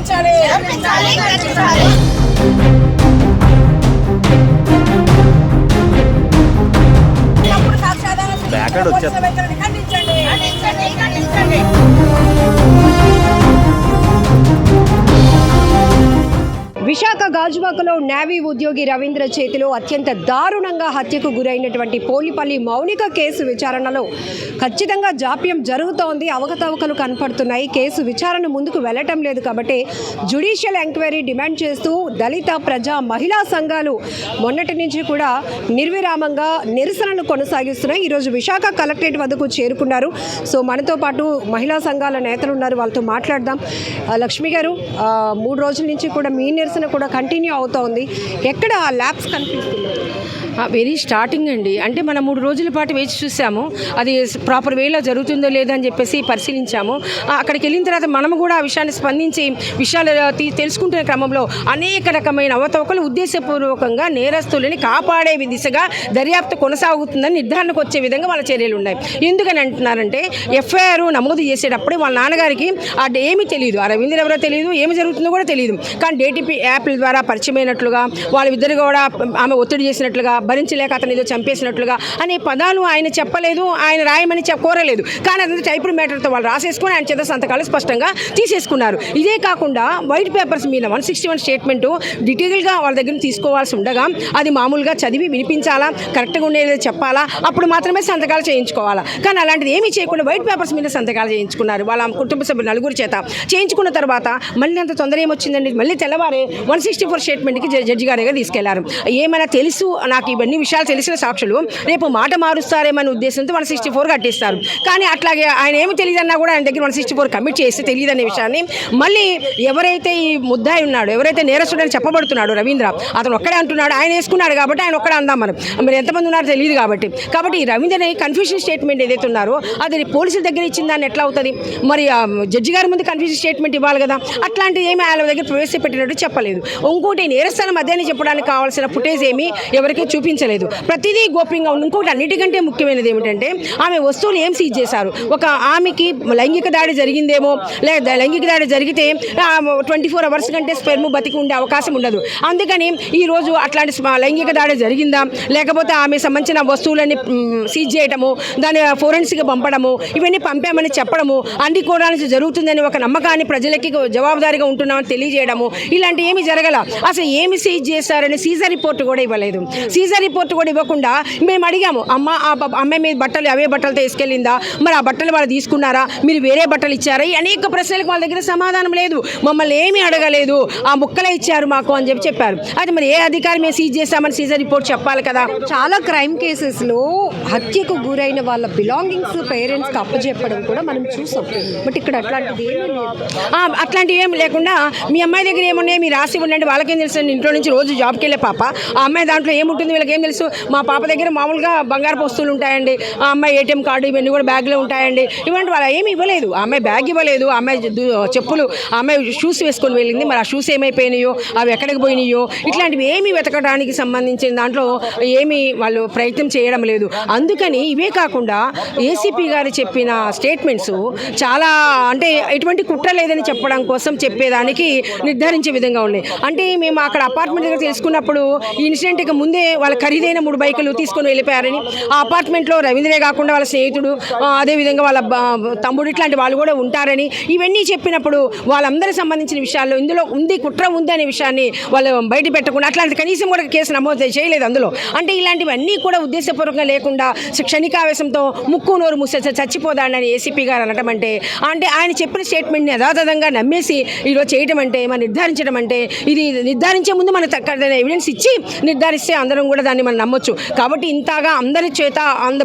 ఖండించాలి. బ్యాక్ వచ్చేది. విశాఖ గాజువాకలో నేవీ ఉద్యోగి రవీంద్ర చేతిలో అత్యంత దారుణంగా హత్యకు గురైనటువంటి పోలిపల్లి మౌనిక కేసు విచారణలో ఖచ్చితంగా జాప్యం జరుగుతోంది. అవకతవకలు కనపడుతున్నాయి. కేసు విచారణ ముందుకు వెళ్ళటం లేదు కాబట్టి జ్యుడిషియల్ ఎంక్వైరీ డిమాండ్ చేస్తూ దళిత ప్రజా మహిళా సంఘాలు మొన్నటి నుంచి కూడా నిర్విరామంగా నిరసనలు కొనసాగిస్తున్నాయి. ఈరోజు విశాఖ కలెక్టరేట్ వద్దకు చేరుకున్నారు. సో మనతో పాటు మహిళా సంఘాల నేతలు ఉన్నారు, వాళ్ళతో మాట్లాడదాం. లక్ష్మి గారు, 3 రోజుల నుంచి కూడా మీ నిరసన కూడా కంటిన్యూ అవుతోంది. ఎక్కడ ల్యాబ్స్ కనిపిస్తుంది? వెరీ స్టార్టింగ్ అండి. అంటే మనం 3 రోజుల పాటు వేచి చూసాము, అది ప్రాపర్ వేలో జరుగుతుందో లేదో అని చెప్పేసి పరిశీలించాము. అక్కడికి వెళ్ళిన తర్వాత మనము కూడా ఆ విషయాన్ని స్పందించి విషయాలు తెలుసుకుంటున్న క్రమంలో అనేక రకమైన అవతవకలు ఉద్దేశపూర్వకంగా నేరస్తులని కాపాడే దిశగా దర్యాప్తు కొనసాగుతుందని నిర్ధారణకు వచ్చే విధంగా వాళ్ళ చర్యలు ఉన్నాయి. ఎందుకని అంటున్నారంటే ఎఫ్ఐఆర్ నమోదు చేసేటప్పుడే వాళ్ళ నాన్నగారికి ఏమీ తెలియదు, ఆ రవీంద్ర ఎవరో తెలియదు, ఏమి జరుగుతుందో కూడా తెలియదు. కానీ డేటీపీ యాప్ల ద్వారా పరిచయమైనట్లుగా, వాళ్ళిద్దరు కూడా ఆమె ఒత్తిడి చేసినట్లుగా, భరించలేక అతను ఏదో చంపేసినట్లుగా అనే పదాలు ఆయన చెప్పలేదు, ఆయన రాయమని కోరలేదు. కానీ అదంతా టైపుడ్ మ్యాటర్తో వాళ్ళు రాసేసుకొని ఆయన చేత సంతకాలు స్పష్టంగా తీసేసుకున్నారు. ఇదే కాకుండా వైట్ పేపర్స్ మీద 161 స్టేట్మెంటు డీటెయిల్గా వాళ్ళ దగ్గర తీసుకోవాల్సి ఉండగా అది మామూలుగా చదివి వినిపించాలా, కరెక్ట్గా ఉండేది చెప్పాలా, అప్పుడు మాత్రమే సంతకాలు చేయించుకోవాలా. కానీ అలాంటిది ఏమీ చేయకుండా వైట్ పేపర్స్ మీద సంతకాలు చేయించుకున్నారు వాళ్ళ కుటుంబ సభ్యులు 4 చేత. చేయించుకున్న తర్వాత మళ్ళీ అంత తొందర ఏమొచ్చిందండి, మళ్ళీ తెల్లవారే 164 స్టేట్మెంట్కి జడ్జి గారిగా తీసుకెళ్లారు. ఏమైనా తెలుసు, నాకు ఇవన్నీ విషయాలు తెలిసిన సాక్షులు రేపు మాట మారుస్తారేమనే ఉద్దేశంతో 164 కట్టిస్తారు. కానీ అట్లాగే ఆయన ఏమి తెలియదన్నా కూడా ఆయన దగ్గర 164 కమిట్ చేస్తే తెలియదనే విషయాన్ని మళ్ళీ ఎవరైతే ఈ ముద్దాయి ఉన్నాడో, ఎవరైతే నేరస్తుడని చెప్పబడుతున్నాడో రవీంద్ర, అతను ఒక్కడే అంటున్నాడు, ఆయన వేసుకున్నాడు కాబట్టి ఆయన ఒక్కడే అందాం. మరి ఎంతమంది ఉన్నారో తెలియదు కాబట్టి ఈ రవీంద్రని కన్ఫ్యూషన్ స్టేట్మెంట్ ఏదైతే ఉన్నారో అది పోలీసుల దగ్గర ఇచ్చిన దాన్ని ఎట్లా అవుతుంది, మరి జడ్జి గారి ముందు కన్ఫ్యూషన్ స్టేట్మెంట్ ఇవ్వాలి కదా. అట్లాంటిది ఏమి ఆయన దగ్గర ప్రవేశపెట్టినట్టు చెప్పలేదు. ఇంకోటి నేరస్థానం మధ్యాహ్నం చెప్పడానికి కావాల్సిన ఫుటేజ్ ఏమి ఎవరికీ చూపించలేదు, ప్రతిదీ గోప్యంగా ఉంది. ఇంకోటి అన్నిటికంటే ముఖ్యమైనది ఏమిటంటే ఆమె వస్తువులు ఏం సీజ్ చేశారు. ఒక ఆమెకి లైంగిక దాడి జరిగిందేమో, లేదా లైంగిక దాడి జరిగితే 24 అవర్స్ కంటే స్పెర్మ్ బతికి ఉండే అవకాశం ఉండదు. అందుకని ఈరోజు అట్లాంటి లైంగిక దాడి జరిగిందా, లేకపోతే ఆమె సంబంధించిన వస్తువులన్నీ సీజ్ చేయడము, దాన్ని ఫోరెన్సిక్ పంపడము, ఇవన్నీ పంపామని చెప్పడము, అన్ని కూడా జరుగుతుందని ఒక నమ్మకాన్ని ప్రజలకి జవాబుదారీగా ఉంటున్నామని తెలియజేయడము, ఇలాంటి ఏమి జరగల. అసలు ఏమి సీజ్ చేశారని సీజర్ రిపోర్ట్ కూడా ఇవ్వలేదు. సీజర్ రిపోర్ట్ కూడా ఇవ్వకుండా మేము అడిగాము, అమ్మాయి మీద బట్టలు అవే బట్టలతో తీసుకెళ్ళిందా, మరి ఆ బట్టలు వాళ్ళు తీసుకున్నారా, మీరు వేరే బట్టలు ఇచ్చారా, ఈ అనేక ప్రశ్నలకు వాళ్ళ దగ్గర సమాధానం లేదు. మమ్మల్ని ఏమీ అడగలేదు, ఆ ముక్కలే ఇచ్చారు మాకు అని చెప్పారు. అది మరి ఏ అధికారి మేము సీజ్ చేస్తామని సీజర్ రిపోర్ట్ చెప్పాలి కదా. చాలా క్రైమ్ కేసెస్లో హత్యకు గురైన వాళ్ళ బిలాంగింగ్స్ పేరెంట్స్కి అప్పచెప్పడం కూడా మనం చూసాం. బట్ ఇక్కడ అట్లాంటిది ఏమీ లేదు. అట్లాంటివి ఏమి లేకుండా మీ అమ్మాయి దగ్గర ఏమున్నాయి మీరు రాసి ఉండండి, వాళ్ళకేం తెలుసు, ఇంట్లో నుంచి రోజు జాబ్కి వెళ్ళే పాప, ఆ అమ్మాయి దాంట్లో ఏముంటుంది వీళ్ళకి ఏం తెలుసు. మా పాప దగ్గర మామూలుగా బంగారు వస్తువులు ఉంటాయండి, ఆ అమ్మాయి ఏటీఎం కార్డు ఇవన్నీ కూడా బ్యాగ్లో ఉంటాయండి, ఇవంటి వాళ్ళ ఏమి ఇవ్వలేదు. ఆ అమ్మాయి బ్యాగ్ ఇవ్వలేదు, ఆ అమ్మాయి చెప్పులు, ఆ అమ్మాయి షూస్ వేసుకొని వెళ్ళింది, మరి ఆ షూస్ ఏమైపోయినాయో, అవి ఎక్కడికి పోయినాయో, ఇట్లాంటివి ఏమి వెతకడానికి సంబంధించిన దాంట్లో ఏమి వాళ్ళు ప్రయత్నం చేయడం లేదు. అందుకని ఇవే కాకుండా ఏసీపీ గారు చెప్పిన స్టేట్మెంట్స్ చాలా అంటే ఎటువంటి కుట్ర లేదని చెప్పడం కోసం చెప్పేదానికి నిర్ధారించే విధంగా ఉన్నాయి. అంటే మేము అక్కడ అపార్ట్మెంట్ దగ్గర తెలుసుకున్నప్పుడు ఈ ఇన్సిడెంట్కి ముందే వాళ్ళ ఖరీదైన 3 బైకులు తీసుకొని వెళ్ళిపోయారని, ఆ అపార్ట్మెంట్లో రవీంద్రే కాకుండా వాళ్ళ స్నేహితుడు, అదేవిధంగా వాళ్ళ తమ్ముడు, ఇట్లాంటి వాళ్ళు కూడా ఉంటారని ఇవన్నీ చెప్పినప్పుడు వాళ్ళందరికి సంబంధించిన విషయాల్లో ఇందులో ఉంది, కుట్ర ఉంది అనే విషయాన్ని వాళ్ళు బయట పెట్టకుండా అట్లాంటి కనీసం కూడా కేసు నమోదు చేయలేదు అందులో. అంటే ఇలాంటివన్నీ కూడా ఉద్దేశపూర్వకంగా లేకుండా క్షణికావేశంతో ముక్కు నోరు మూసే చచ్చిపోదాడని ఏసీపీ గారు అనటం అంటే ఆయన చెప్పిన స్టేట్మెంట్ని యథాతథంగా నమ్మేసి ఈరోజు చేయటం అంటే, మనం నిర్ధారించడం అంటే, ఇది నిర్ధారించే ముందు మనం ఎవిడెన్స్ ఇచ్చి నిర్ధారిస్తే అందరం కూడా దాన్ని మనం నమ్మొచ్చు. కాబట్టి ఇంతగా అందరి చేత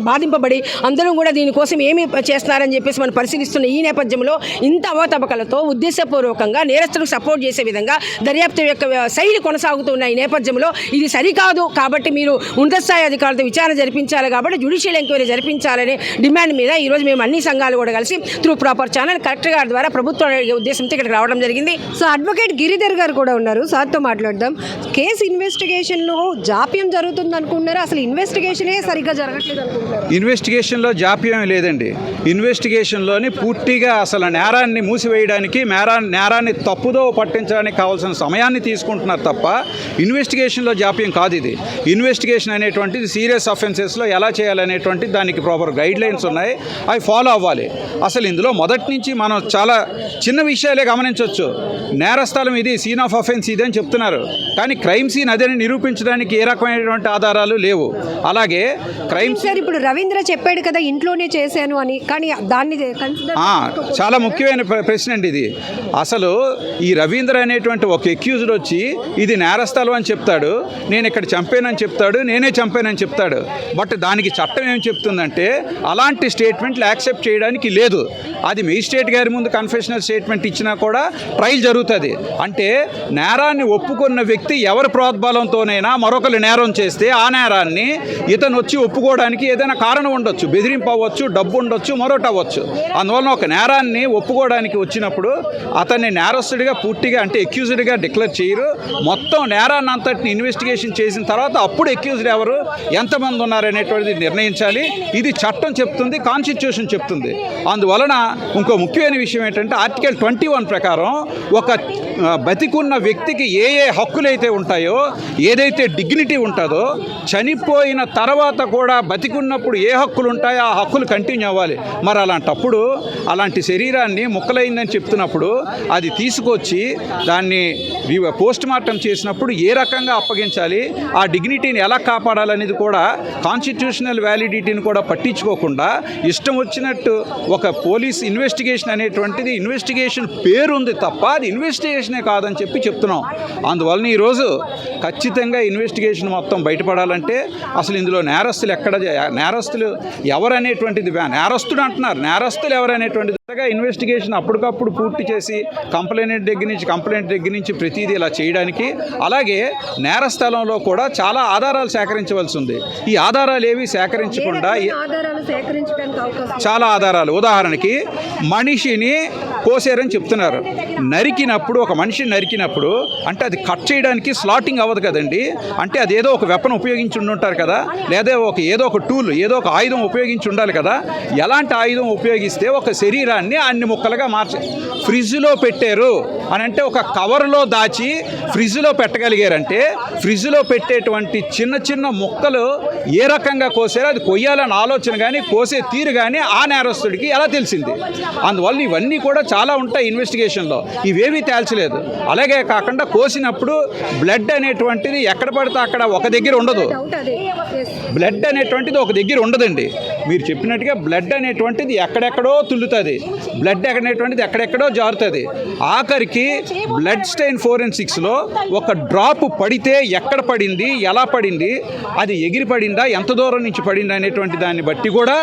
బాధింపబడి అందరం కూడా దీనికోసం ఏమి చేస్తున్నారని చెప్పేసి మనం పరిశీలిస్తున్న ఈ నేపథ్యంలో ఇంత అవతబకలతో ఉద్దేశపూర్వకంగా నేరస్తులకు సపోర్ట్ చేసే విధంగా దర్యాప్తు యొక్క శైలి కొనసాగుతున్న ఈ నేపథ్యంలో ఇది సరికాదు. కాబట్టి మీరు ఉన్నత స్థాయి అధికారులతో విచారణ జరిపించాలి, కాబట్టి జ్యుడిషియల్ ఎంక్వైరీ జరిపించాలనే డిమాండ్ మీద ఈరోజు మేము అన్ని సంఘాలు కూడా కలిసి త్రూ ప్రాపర్ ఛానల్ కలెక్టర్ గారి ద్వారా ప్రభుత్వం ఉద్దేశంతో ఇక్కడికి రావడం జరిగింది. సో అడ్వకేట్ గిరిధర్ గారు కూడా ఉన్నారు, సార్తో మాట్లాడదాం. కేసు ఇన్వెస్టిగేషన్లో జాప్యం జరుగుతుంది అనుకుంటున్నారా? అసలు ఇన్వెస్టిగేషనే సరిగ్గా జరగట్లేదు అనుకుంటున్నారా? ఇన్వెస్టిగేషన్లో జాప్యం లేదండి. ఇన్వెస్టిగేషన్లోని పూర్తిగా అసలు నేరాన్ని మూసివేయడానికి నేరాన్ని తప్పుదో పట్టించడానికి కావాల్సిన సమయాన్ని తీసుకుంటున్నారు తప్ప ఇన్వెస్టిగేషన్లో జాప్యం కాదు. ఇది ఇన్వెస్టిగేషన్ అనేటువంటిది సీరియస్ అఫెన్సెస్లో ఎలా చేయాలనేటువంటి దానికి ప్రాపర్ గైడ్ లైన్స్ ఉన్నాయి, అవి ఫాలో అవ్వాలి. అసలు ఇందులో మొదటి నుంచి మనం చాలా చిన్న విషయాలే గమనించవచ్చు. నేరస్థలం ఇది, సీన్ ఆఫ్ అఫెన్స్ ఇది అని చెప్తున్నారు, కానీ క్రైమ్ సీన్ అదని నిరూపించడానికి ఏ రకమైనటువంటి ఆధారాలు లేవు. అలాగే క్రైమ్ సార్ ఇప్పుడు రవీంద్ర చెప్పాడు కదా ఇంట్లోనే చేశాను అని, కానీ దాన్ని చాలా ముఖ్యమైన ప్రశ్న అండి ఇది. అసలు ఈ రవీంద్ర అనేటువంటి ఒక ఎక్యూజ్డ్ వచ్చి ఇది నేరస్థలం అని చెప్తాడు, నేను ఇక్కడ చంపానని చెప్తాడు, నేనే చంపానని చెప్తాడు. బట్ దానికి చట్టం ఏం చెప్తుందంటే అలాంటి స్టేట్మెంట్లు యాక్సెప్ట్ చేయడానికి లేదు. అది మేజిస్ట్రేట్ గారి ముందు కన్ఫెషనల్ స్టేట్మెంట్ ఇచ్చినా కూడా ట్రయల్ జరుగుతుంది. అంటే నేరాన్ని ఒప్పుకున్న వ్యక్తి ఎవరి ప్రోద్బలంతోనైనా మరొకరు నేరం చేస్తే ఆ నేరాన్ని ఇతను వచ్చి ఒప్పుకోవడానికి ఏదైనా కారణం ఉండొచ్చు, బెదిరింపు అవ్వచ్చు, డబ్బు ఉండొచ్చు, మరొకటి అవ్వచ్చు. అందువలన ఒక నేరాన్ని ఒప్పుకోవడానికి వచ్చినప్పుడు అతన్ని నేరస్తుడిగా పూర్తిగా అంటే ఎక్యూజ్డ్గా డిక్లేర్ చేయరు. మొత్తం నేరాన్ని అంతటిని ఇన్వెస్టిగేషన్ చేసిన తర్వాత అప్పుడు ఎక్యూజ్డ్ ఎవరు, ఎంతమంది ఉన్నారనేటువంటిది నిర్ణయించాలి. ఇది చట్టం చెప్తుంది, కాన్స్టిట్యూషన్ చెప్తుంది. అందువలన ఇంకో ముఖ్యమైన విషయం ఏంటంటే ఆర్టికల్ 21 ప్రకారం ఒక బతికున్న వ్యక్తికి ఏ హక్కులైతే ఉంటాయో, ఏదైతే డిగ్నిటీ ఉంటుందో, చనిపోయిన తర్వాత కూడా బతికున్నప్పుడు ఏ హక్కులు ఉంటాయో ఆ హక్కులు కంటిన్యూ అవ్వాలి. మరి అలాంటప్పుడు అలాంటి శరీరాన్ని ముక్కలైందని చెప్తున్నప్పుడు అది తీసుకొచ్చి దాన్ని పోస్ట్ మార్టం చేసినప్పుడు ఏ రకంగా అప్పగించాలి, ఆ డిగ్నిటీని ఎలా కాపాడాలనేది కూడా కాన్స్టిట్యూషనల్ వ్యాలిడిటీని కూడా పట్టించుకోకుండా ఇష్టం వచ్చినట్టు ఒక పోలీస్ ఇన్వెస్టిగేషన్ అనేటువంటిది ఇన్వెస్టిగేషన్ పేరుంది తప్ప అది ఇన్వెస్టిగేషనే కాదని చెప్తున్నాం. అందువలన ఈరోజు ఖచ్చితంగా ఇన్వెస్టిగేషన్ మొత్తం బయటపడాలంటే అసలు ఇందులో నేరస్తులు ఎవరనేటువంటిది, నేరస్తుడు అంటున్నారు, నేరస్తులు ఎవరనేటువంటిది ఇన్వెస్టిగేషన్ అప్పటికప్పుడు పూర్తి చేసి కంప్లైంట్ దగ్గర నుంచి ప్రతిదీ ఇలా చేయడానికి, అలాగే నేరస్థలంలో కూడా చాలా ఆధారాలు సేకరించవలసి ఉంది. ఈ ఆధారాలు ఏవి సేకరించకుండా చాలా ఆధారాలు, ఉదాహరణకి మనిషిని కోసారని చెప్తున్నారు. నరికినప్పుడు ఒక మనిషిని నరికినప్పుడు అంటే అది కట్ చేయడానికి స్లాటింగ్ అవ్వదు కదండి. అంటే అది ఏదో ఒక వెపన్ ఉపయోగించి ఉండుంటారు కదా, లేదా ఏదో ఒక టూల్, ఏదో ఒక ఆయుధం ఉపయోగించి ఉండాలి కదా. ఎలాంటి ఆయుధం ఉపయోగిస్తే ఒక శరీరాన్ని అన్ని ముక్కలుగా ఫ్రిడ్జ్లో పెట్టారు అని అంటే ఒక కవర్లో దాచి ఫ్రిడ్జ్లో పెట్టగలిగారంటే ఫ్రిడ్జ్లో పెట్టేటువంటి చిన్న చిన్న ముక్కలు ఏ రకంగా కోసారో అది కొయ్యాలని ఆలోచన కానీ కోసే తీరు కానీ ఆ నేరస్తుడికి ఎలా తెలిసింది. అందువల్ల ఇవన్నీ కూడా చాలా ఉంటాయి ఇన్వెస్టిగేషన్లో, ఇవేమీ తేల్చలేదు. అలాగే కాకుండా కోసినప్పుడు బ్లడ్ అనేటువంటిది ఎక్కడ పడితే అక్కడ ఒక దగ్గర ఉండదు. బ్లడ్ అనేటువంటిది ఒక దగ్గర ఉండదండి. మీరు చెప్పినట్టుగా బ్లడ్ అనేటువంటిది ఎక్కడెక్కడో తుల్లుతుంది, బ్లడ్ అనేటువంటిది ఎక్కడెక్కడో జారుతుంది. ఆఖరికి బ్లడ్ స్టెయిన్ ఫోరెన్సిక్స్లో ఒక డ్రాప్ పడితే ఎక్కడ పడింది, ఎలా పడింది, అది ఎగిరి పడిందా, ఎంత దూరం నుంచి పడింది అనేటువంటి దాన్ని బట్టి కూడా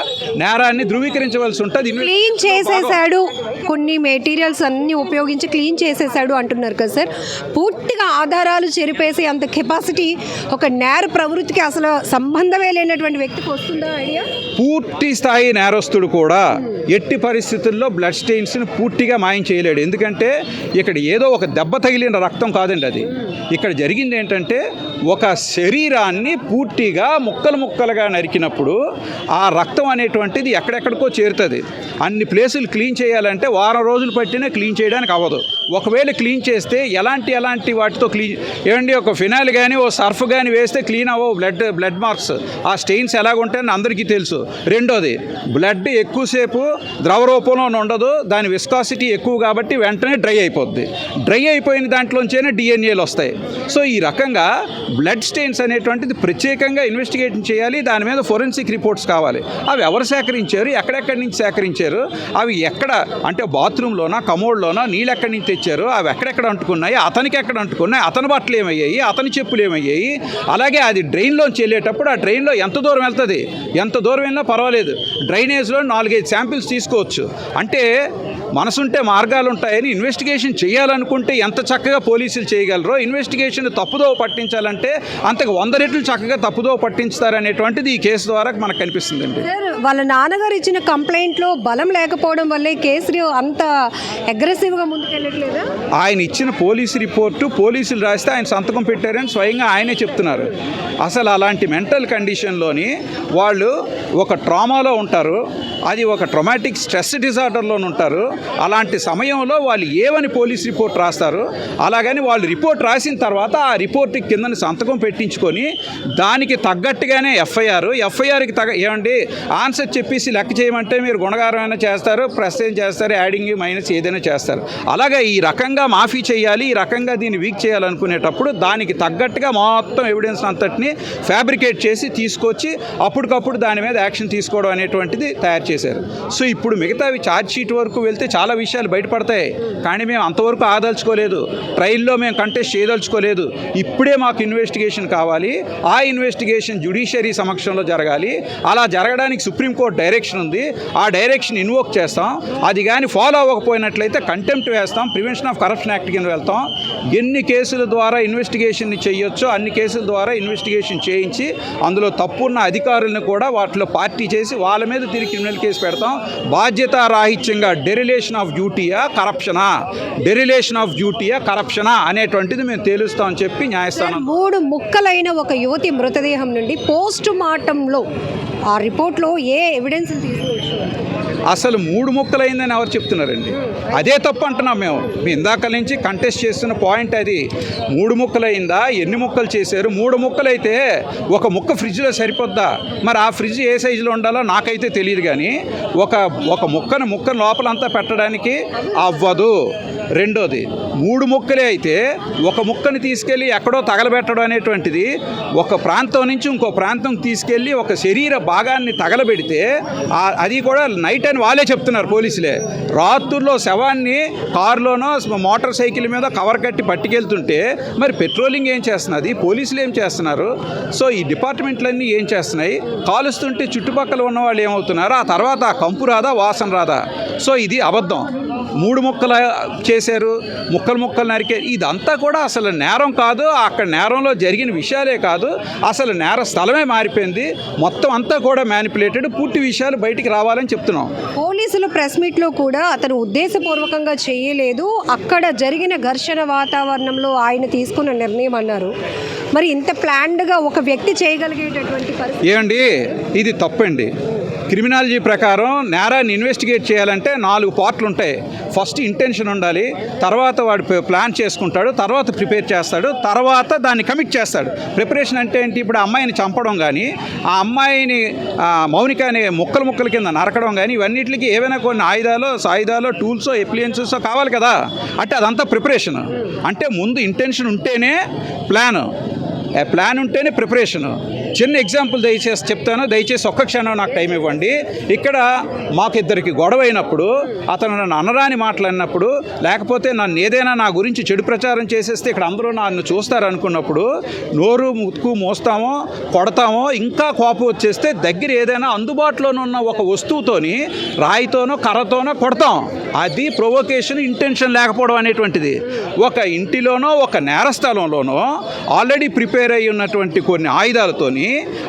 నేరాన్ని ధృవీకరించవలసి ఉంటుంది. క్లీన్ చేసేసాడు, కొన్ని మెటీరియల్స్ అన్ని ఉపయోగించి క్లీన్ చేసేసాడు అంటున్నారు కదా సార్. పూర్తిగా ఆధారాలు చెరిపేసి అంత కెపాసిటీ ఒక నేర ప్రవృత్తికి అసలు సంబంధమే లేనటువంటి వ్యక్తికి వస్తుందా ఐడియా? పూర్తి స్థాయి నేరస్తుడు కూడా ఎట్టి పరిస్థితుల్లో బ్లడ్ స్టెయిన్స్ని పూర్తిగా మాయం చేయలేడు. ఎందుకంటే ఇక్కడ ఏదో ఒక దెబ్బ తగిలిన రక్తం కాదండి అది. ఇక్కడ జరిగింది ఏంటంటే ఒక శరీరాన్ని పూర్తిగా ముక్కలుగా నరికినప్పుడు ఆ రక్తం అనేటువంటిది ఎక్కడెక్కడికో చేరుతుంది. అన్ని ప్లేసులు క్లీన్ చేయాలంటే వారం రోజులు పట్టినా క్లీన్ చేయడానికి అవ్వదు. ఒకవేళ క్లీన్ చేస్తే ఎలాంటి వాటితో క్లీన్ ఏమండి, ఒక ఫినాయిల్ కానీ ఓ సర్ఫ్ కానీ వేస్తే క్లీన్ అవ్వవు బ్లడ్ మార్క్స్. ఆ స్టెయిన్స్ ఎలాగుంటాయని అందరికీ తెలుసు. రెండోది, బ్లడ్ ఎక్కువసేపు ద్రవ రూపంలో ఉండదు, దాని విస్కాసిటీ ఎక్కువ కాబట్టి వెంటనే డ్రై అయిపోద్ది. డ్రై అయిపోయిన దాంట్లోంచేనే డిఎన్ఏలు వస్తాయి. సో ఈ రకంగా బ్లడ్ స్టెయిన్స్ అనేటువంటిది ప్రత్యేకంగా ఇన్వెస్టిగేషన్ చేయాలి. దాని మీద ఫోరెన్సిక్ రిపోర్ట్స్ కావాలి. అవి ఎవరు సేకరించారు, ఎక్కడెక్కడి నుంచి సేకరించారు, అవి ఎక్కడ అంటే బాత్రూంలోనా కమోడ్లోనా నీళ్ళు ఎక్కడి నుంచి తెచ్చారు, అవి ఎక్కడెక్కడ అంటుకున్నాయి, అతనికి ఎక్కడ అంటుకున్నాయి, అతని బట్టలు ఏమయ్యాయి, అతని చెప్పులు ఏమయ్యాయి, అలాగే అది డ్రైన్లోంచి వెళ్ళేటప్పుడు ఆ డ్రైన్లో ఎంత దూరం వెళ్తుంది, ఎంత దూరం వెళ్ళినా పర్వాలేదు, డ్రైనేజ్లో 4-5 శాంపిల్స్ తీసుకోవచ్చు. అంటే మనసుంటే మార్గాలు ఉంటాయని ఇన్వెస్టిగేషన్ చేయాలనుకుంటే ఎంత చక్కగా పోలీసులు చేయగలరో ఇన్వెస్టిగేషన్ తప్పుదోవ పట్టించాలంటే అంతకు 100 రెట్లు చక్కగా తప్పుదోవ పట్టించుతారనేటువంటిది ఈ కేసు ద్వారా మనకు కనిపిస్తుందండి. సార్ వాళ్ళ నాన్నగారు ఇచ్చిన కంప్లైంట్లో బలం లేకపోవడం వల్లే కేసులు అంత అగ్రెసివ్గా ముందుకెళ్ళట్లేదా? ఆయన ఇచ్చిన పోలీసు రిపోర్టు పోలీసులు రాస్తే ఆయన సంతకం పెట్టారని స్వయంగా ఆయనే చెప్తున్నారు. అసలు అలాంటి మెంటల్ కండిషన్లోని వాళ్ళు ఒక ట్రామాలో ఉంటారు, అది ఒక ట్రొమాటిక్ స్ట్రెస్ డిజార్డర్లో ఉంటారు. అలాంటి సమయంలో వాళ్ళు ఏమని పోలీస్ రిపోర్ట్ రాస్తారు, అలాగని వాళ్ళు రిపోర్ట్ రాసిన తర్వాత ఆ రిపోర్ట్కి కింద సంతకం పెట్టించుకొని దానికి తగ్గట్టుగానే ఎఫ్ఐఆర్కి ఏమండి ఆన్సర్ చెప్పేసి లెక్క చేయమంటే మీరు గుణగారం అయినా చేస్తారు, ప్రెస్ ఏం చేస్తారు, యాడింగ్ మైనస్ ఏదైనా చేస్తారు. అలాగే ఈ రకంగా మాఫీ చేయాలి, ఈ రకంగా దీన్ని వీక్ చేయాలనుకునేటప్పుడు దానికి తగ్గట్టుగా మొత్తం ఎవిడెన్స్ అంతటిని ఫ్యాబ్రికేట్ చేసి తీసుకొచ్చి అప్పటికప్పుడు దాని మీద యాక్షన్ తీసుకోవడం అనేటువంటిది తయారు చేశారు. సో ఇప్పుడు మిగతావి ఛార్జ్ షీట్ వరకు వెళ్తే చాలా విషయాలు బయటపడతాయి, కానీ మేము అంతవరకు ఆదలుచుకోలేదు, ట్రయల్లో మేము కంటెస్ట్ చేయదలుచుకోలేదు. ఇప్పుడే మాకు ఇన్వెస్టిగేషన్ కావాలి, ఆ ఇన్వెస్టిగేషన్ జ్యుడిషియరీ సమక్షంలో జరగాలి. అలా జరగడానికి సుప్రీంకోర్టు డైరెక్షన్ ఉంది, ఆ డైరెక్షన్ ఇన్వోక్ చేస్తాం. అది కానీ ఫాలో అవ్వకపోయినట్లయితే కంటెంప్ట్ వేస్తాం, ప్రివెన్షన్ ఆఫ్ కరప్షన్ యాక్ట్ కింద వెళ్తాం. ఎన్ని కేసుల ద్వారా ఇన్వెస్టిగేషన్ని చేయొచ్చో అన్ని కేసుల ద్వారా ఇన్వెస్టిగేషన్ చేయించి అందులో తప్పున్న అధికారులను కూడా వాటిలో పార్టీ చేసి వాళ్ళ మీద తిరిగి క్రిమినల్ కేసు పెడతాం. బాధ్యతారాహిత్యంగా డెరిలేషన్ ఆఫ్ డ్యూటీయా కరప్షనా అనేటువంటిది మేము తేలుస్తామని చెప్పి న్యాయస్థానం. 3 ముక్కలైన ఒక యువతి మృతదేహం నుండి పోస్ట్ మార్టంలో ఆ రిపోర్ట్లో ఏ ఎవిడెన్స్ తీసుకోవచ్చు? అసలు 3 ముక్కలైందని ఎవరు చెప్తున్నారండి? అదే తప్పు అంటున్నాం మేము. ఇందాక నుంచి కంటెస్ట్ చేస్తున్న పాయింట్ అది. 3 ముక్కలైందా, ఎన్ని ముక్కలు చేశారు? 3 ముక్కలైతే ఒక ముక్క ఫ్రిడ్జ్లో సరిపోద్దా? మరి ఆ ఫ్రిడ్జ్ ఏ సైజులో ఉండాలో నాకైతే తెలియదు, కానీ ఒక ముక్కను లోపలంతా పెట్టడానికి అవ్వదు. రెండోది, 3 ముక్కలే అయితే ఒక ముక్కని తీసుకెళ్ళి ఎక్కడో తగలబెట్టడం అనేటువంటిది, ఒక ప్రాంతం నుంచి ఇంకో ప్రాంతం తీసుకెళ్ళి ఒక శరీర భాగాన్ని తగలబెడితే అది కూడా నైట్ అని వాళ్ళే చెప్తున్నారు పోలీసులే. రాత్రుల్లో శవాన్ని కారులోనో మోటార్ సైకిల్ మీద కవర్ కట్టి పట్టుకెళ్తుంటే మరి పెట్రోలింగ్ ఏం చేస్తున్నది, పోలీసులు ఏం చేస్తున్నారు? సో ఈ డిపార్ట్మెంట్లన్నీ ఏం చేస్తున్నాయి? కాలుస్తుంటే చుట్టుపక్కల ఉన్న వాళ్ళు ఏమవుతున్నారు? ఆ తర్వాత ఆ కంపు రాదా, వాసన రాదా? సో ఇది అబద్ధం. 3 ముక్కలు చేశారు, ముక్కలు నరికే, ఇదంతా కూడా అసలు నేరం కాదు. అక్కడ నేరంలో జరిగిన విషయాలే కాదు, అసలు నేర స్థలమే మారిపోయింది. మొత్తం అంతా కూడా మ్యానిపులేటెడ్. పూర్తి విషయాలు బయటికి రావాలని చెప్తున్నాం. పోలీసులు ప్రెస్ మీట్లో కూడా అతను ఉద్దేశపూర్వకంగా చేయలేదు, అక్కడ జరిగిన ఘర్షణ వాతావరణంలో ఆయన తీసుకున్న నిర్ణయం అన్నారు. మరి ఇంత ప్లాన్డ్గా ఒక వ్యక్తి చేయగలిగేటటువంటి పరిస్థితి ఏమండి? ఇది తప్పండి. క్రిమినాలజీ ప్రకారం నేరాన్ని ఇన్వెస్టిగేట్ చేయాలంటే 4 పార్ట్లు ఉంటాయి. ఫస్ట్ ఇంటెన్షన్ ఉండాలి, తర్వాత వాడు ప్లాన్ చేసుకుంటాడు, తర్వాత ప్రిపేర్ చేస్తాడు, తర్వాత దాన్ని కమిట్ చేస్తాడు. ప్రిపరేషన్ అంటే ఏంటి? ఇప్పుడు అమ్మాయిని చంపడం కానీ, ఆ అమ్మాయిని మౌనికని ముక్కల కింద నరకడం కానీ, ఇవన్నిటికి ఏవైనా కొన్ని ఆయుధాలు టూల్స్ అప్లియన్సెస్ కావాలి కదా. అంటే అదంతా ప్రిపరేషన్. అంటే ముందు ఇంటెన్షన్ ఉంటేనే ప్లాన్ ఉంటేనే ప్రిపరేషను. చిన్న ఎగ్జాంపుల్ దయచేసి చెప్తాను, దయచేసి ఒక్క క్షణం నాకు టైం ఇవ్వండి. ఇక్కడ మాకిద్దరికి గొడవ అయినప్పుడు, అతను నన్ను అనరాని మాట్లాడినప్పుడు, లేకపోతే నన్ను ఏదైనా నా గురించి చెడు ప్రచారం చేసేస్తే ఇక్కడ అందరూ నన్ను చూస్తారనుకున్నప్పుడు నోరు ముక్కు మోస్తామో కొడతామో, ఇంకా కోపం వచ్చేస్తే దగ్గర ఏదైనా అందుబాటులోనున్న ఒక వస్తువుతోని, రాయితోనో కర్రతోనో కొడతాం. అది ప్రొవోకేషన్, ఇంటెన్షన్ లేకపోవడం అనేటువంటిది. ఒక ఇంటిలోనో ఒక నేరస్థలంలోనో ఆల్రెడీ ప్రిపేర్ అయి ఉన్నటువంటి కొన్ని ఆయుధాలతోని,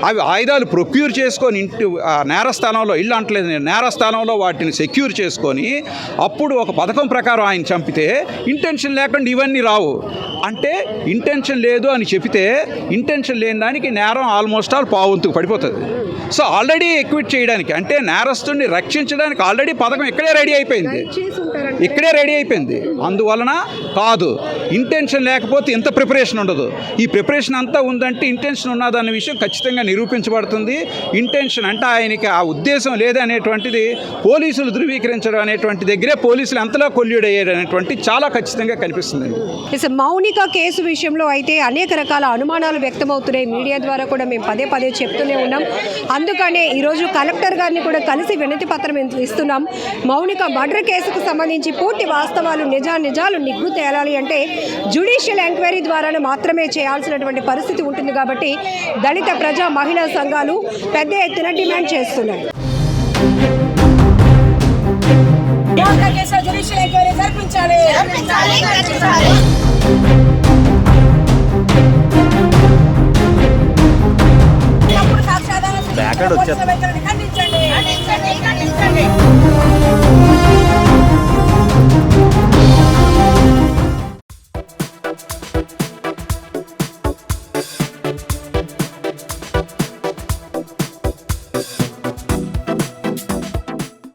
అవి ఆయుధాలు ప్రొక్యూర్ చేసుకొని నేరస్థానంలో, ఇల్లు అంటలేదు నేను, నేరస్థానంలో వాటిని సెక్యూర్ చేసుకొని అప్పుడు ఒక పథకం ప్రకారం ఆయన చంపితే ఇంటెన్షన్ లేకుండా ఇవన్నీ రావు. అంటే ఇంటెన్షన్ లేదు అని చెప్తే, ఇంటెన్షన్ లేని దానికి నేరం ఆల్మోస్ట్ ఆల్ పావుంతుకు పడిపోతుంది. సో ఆల్రెడీ ఎక్విట్ చేయడానికి, అంటే నేరస్తుడిని రక్షించడానికి ఆల్రెడీ పథకం ఇక్కడే రెడీ అయిపోయింది. అందువలన కాదు, ఇంటెన్షన్ లేకపోతే ఇంత ప్రిపరేషన్ ఉండదు. ఈ ప్రిపరేషన్ అంతా ఉందంటే ఇంటెన్షన్ ఉన్నదన్న విషయం ఖచ్చితంగా నిరూపించబడుతుంది. ఇంటెన్షన్ అంటే ఆయనకి ఆ ఉద్దేశం లేదనేటువంటిది పోలీసులు ధృవీకరించడం అనేటువంటి దగ్గరే పోలీసులు అంతలా కొల్యూడయ్యారు అనేటువంటి చాలా ఖచ్చితంగా కనిపిస్తుంది. మౌనిక కేసు విషయంలో అయితే అనేక రకాల అనుమానాలు వ్యక్తమవుతున్నాయి. మీడియా ద్వారా కూడా మేము పదే చెప్తూనే ఉన్నాం. అందుకనే ఈరోజు కలెక్టర్ గారిని కూడా కలిసి వినతి పత్రం ఇస్తున్నాం. మౌనిక మర్డర్ కేసుకు సంబంధించి పూర్తి వాస్తవాలు నిజాలు నిగ్గు తేలాలి అంటే జ్యుడిషియల్ ఎంక్వైరీ ద్వారానే మాత్రమే చేయాల్సినటువంటి పరిస్థితి ఉంటుంది. కాబట్టి దళిత ప్రజా మహిళా సంఘాలు పెద్ద ఎత్తున డిమాండ్ చేస్తున్నాయి. బ్యాక్ వచ్చేస్తుంది.